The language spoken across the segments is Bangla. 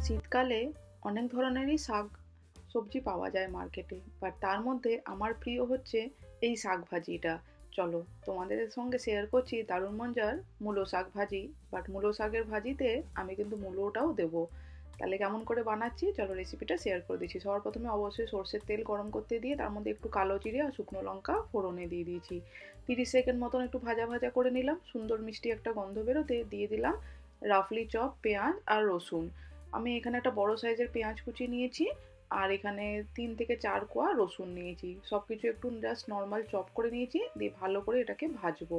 শীতকালে অনেক ধরনেরই শাক সবজি পাওয়া যায় মার্কেটে, বাট তার মধ্যে আমার প্রিয় হচ্ছে এই শাক ভাজিটা। চলো তোমাদের সঙ্গে শেয়ার করছি দারুণ মজার মূলো শাক ভাজি। বাট মূলো শাকের ভাজিতে আমি কিন্তু মূলোটাও দেবো। তাহলে কেমন করে বানাচ্ছি চলো রেসিপিটা শেয়ার করে দিচ্ছি। সবার প্রথমে অবশ্যই সর্ষের তেল গরম করতে দিয়ে তার মধ্যে একটু কালো জিরে আর শুকনো লঙ্কা ফোড়নে দিয়ে দিয়েছি। 30 সেকেন্ড মতন একটু ভাজা ভাজা করে নিলাম, সুন্দর মিষ্টি একটা গন্ধ বেরোতে দিয়ে দিলাম রাফলি চপ পেঁয়াজ আর রসুন। আমি এখানে একটা বড় সাইজের পেঁয়াজ কুচি নিয়েছি, আর এখানে 3 থেকে 4 কোয়া রসুন নিয়েছি। সব কিছু একটু জাস্ট নর্মাল চপ করে নিয়েছি, দিয়ে ভালো করে এটাকে ভাজবো।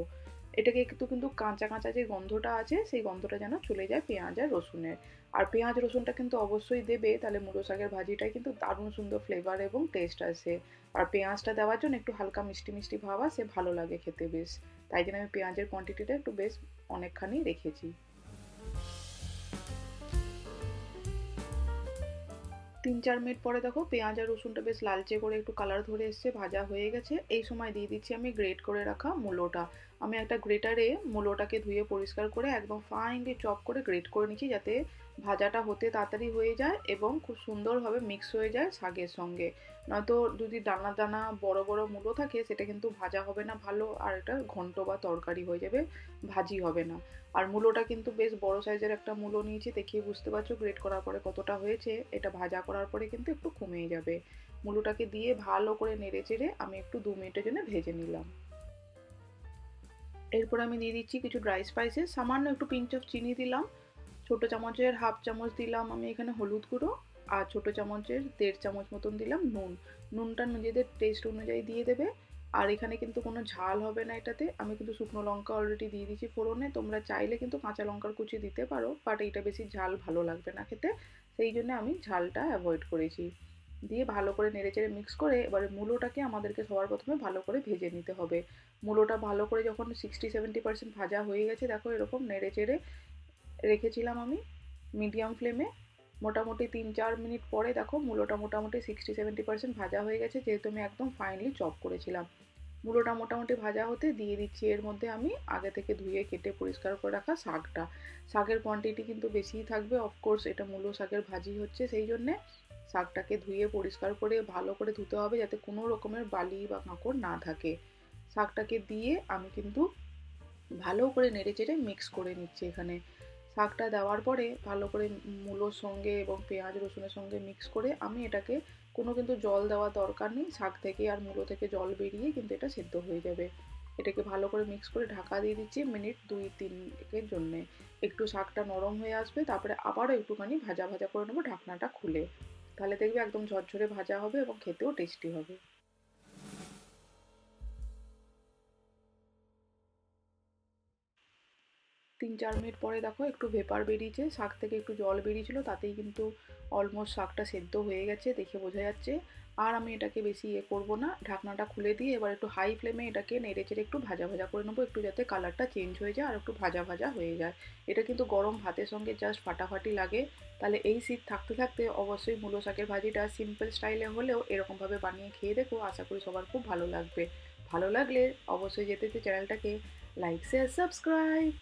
এটাকে একটু কিন্তু কাঁচা কাঁচা যে গন্ধটা আছে সেই গন্ধটা যেন চলে যায় পেঁয়াজ আর রসুনের। আর পেঁয়াজ রসুনটা কিন্তু অবশ্যই দেবে, তাহলে মূলো শাকের ভাজিটায় কিন্তু দারুণ সুন্দর ফ্লেভার এবং টেস্ট আসে। আর পেঁয়াজটা দেওয়ার জন্য একটু হালকা মিষ্টি মিষ্টি ভাব আসে, ভালো লাগে খেতে বেশ। তাই জন্য আমি পেঁয়াজের কোয়ান্টিটিটা একটু বেশ অনেকখানি রেখেছি। 3-4 মিনিট পরে দেখো পেঁয়াজ আর রসুনটা বেশ লালচে করে একটু কালার ধরে এসছে, ভাজা হয়ে গেছে। এই সময় দিয়ে দিচ্ছি আমি গ্রেট করে রাখা মূলোটা। আমি একটা গ্রেটারে মূলোটাকে ধুয়ে পরিষ্কার করে একদম ফাইনলি চপ করে গ্রেট করে নিচ্ছি, যাতে ভাজাটা হতে তাড়াতাড়ি হয়ে যায় এবং খুব সুন্দরভাবে মিক্স হয়ে যায় শাকের সঙ্গে। নয়তো যদি দানা দানা বড় বড় মূলো থাকে সেটা কিন্তু ভাজা হবে না ভালো, আর এটা ঘন্ট বা তরকারি হয়ে যাবে, ভাজি হবে না। আর মূলোটা কিন্তু বেশ বড় সাইজের একটা মূলো নিয়েছি, দেখিয়ে বুঝতে পারছো গ্রেট করার পরে কতটা হয়েছে। এটা ভাজা করার পরে কিন্তু একটু কমে যাবে। মূলোটাকে দিয়ে ভালো করে নেড়ে চেড়ে আমি একটু 2 মিনিটের জন্য ভেজে নিলাম। এরপর আমি দিয়ে দিচ্ছি কিছু ড্রাই স্পাইসেস, সামান্য একটু পিঞ্চ অফ চিনি দিলাম, ছোটো চামচের হাফ চামচ দিলাম আমি এখানে হলুদ গুঁড়ো, আর ছোটো চামচের 1.5 চামচ মতন দিলাম নুন। নুনটা নিজেদের টেস্ট অনুযায়ী দিয়ে দেবে। আর এখানে কিন্তু কোনো ঝাল হবে না এটাতে, আমি কিন্তু শুকনো লঙ্কা অলরেডি দিয়ে দিয়েছি ফোড়নে। তোমরা চাইলে কিন্তু কাঁচা লঙ্কার কুচি দিতে পারো, বাট এইটা বেশি ঝাল ভালো লাগবে না খেতে, সেই জন্য আমি ঝালটা অ্যাভয়েড করেছি। দিয়ে ভালো করে নেড়েচেড়ে মিক্স করে এবারে মূলোটাকে আমাদেরকে সবার প্রথমে ভালো করে ভেজে নিতে হবে। মূলোটা ভালো করে যখন 60-70% ভাজা হয়ে গেছে, দেখো এরকম নেড়েচেড়ে রেখেছিলাম আমি মিডিয়াম ফ্লেমে। মোটামুটি 3-4 মিনিট পরে দেখো মূলোটা মোটামুটি 60-70% ভাজা হয়ে গেছে, যেহেতু আমি একদম ফাইনলি চপ করেছিলাম। মূলোটা মোটামুটি ভাজা হতে দিয়ে দিচ্ছি এর মধ্যে আমি আগে থেকে ধুয়ে কেটে পরিষ্কার করে রাখা শাকটা। শাকের কোয়ান্টিটি কিন্তু বেশিই থাকবে, অফকোর্স এটা মূলো শাকের ভাজি হচ্ছে সেই জন্যে শাকটাকে ধুয়ে পরিষ্কার করে ভালো করে ধুতে হবে, যাতে কোনো রকমের বালি বা কাঁকড় না থাকে। শাকটাকে দিয়ে আমি কিন্তু ভালো করে নেড়েচেড়ে মিক্স করে নিচ্ছি এখানে। শাকটা দেওয়ার পরে ভালো করে মূলোর সঙ্গে এবং পেঁয়াজ রসুনের সঙ্গে মিক্স করে আমি এটাকে, কোনো কিন্তু জল দেওয়ার দরকার নেই, শাক থেকে আর মূলো থেকে জল বেরিয়ে কিন্তু এটা সেদ্ধ হয়ে যাবে। এটাকে ভালো করে মিক্স করে ঢাকা দিয়ে দিচ্ছি মিনিট 2-3 জন্যে। একটু শাকটা নরম হয়ে আসবে, তারপরে আবারও একটুখানি ভাজা ভাজা করে নেবো ঢাকনাটা খুলে। তাহলে দেখবে একদম ঝরঝরে ভাজা হবে এবং খেতেও টেস্টি হবে। 3-4 মিনিট পরে দেখো একটু ভেপার বেরিয়েছে, শাক থেকে একটু জল বেরিয়েছিল, তাতেই কিন্তু অলমোস্ট শাকটা সেদ্ধ হয়ে গেছে, দেখে বোঝা যাচ্ছে। আর আমি এটাকে বেশি করবো না, ঢাকনাটা খুলে দিয়ে এবার একটু হাই ফ্লেমে এটাকে নেড়ে চেড়ে একটু ভাজা ভাজা করে নেবো, একটু যাতে কালারটা চেঞ্জ হয়ে যায় আর একটু ভাজা ভাজা হয়ে যায়। এটা কিন্তু গরম ভাতের সঙ্গে জাস্ট ফাটাফাটি লাগে। তাহলে এই শীত থাকতে থাকতে অবশ্যই মূলো শাকের ভাজিটা সিম্পল স্টাইলে হলেও এরকমভাবে বানিয়ে খেয়ে দেখো, আশা করি সবার খুব ভালো লাগবে। ভালো লাগলে অবশ্যই যেতে চ্যানেলটাকে লাইক শেয়ার সাবস্ক্রাইব।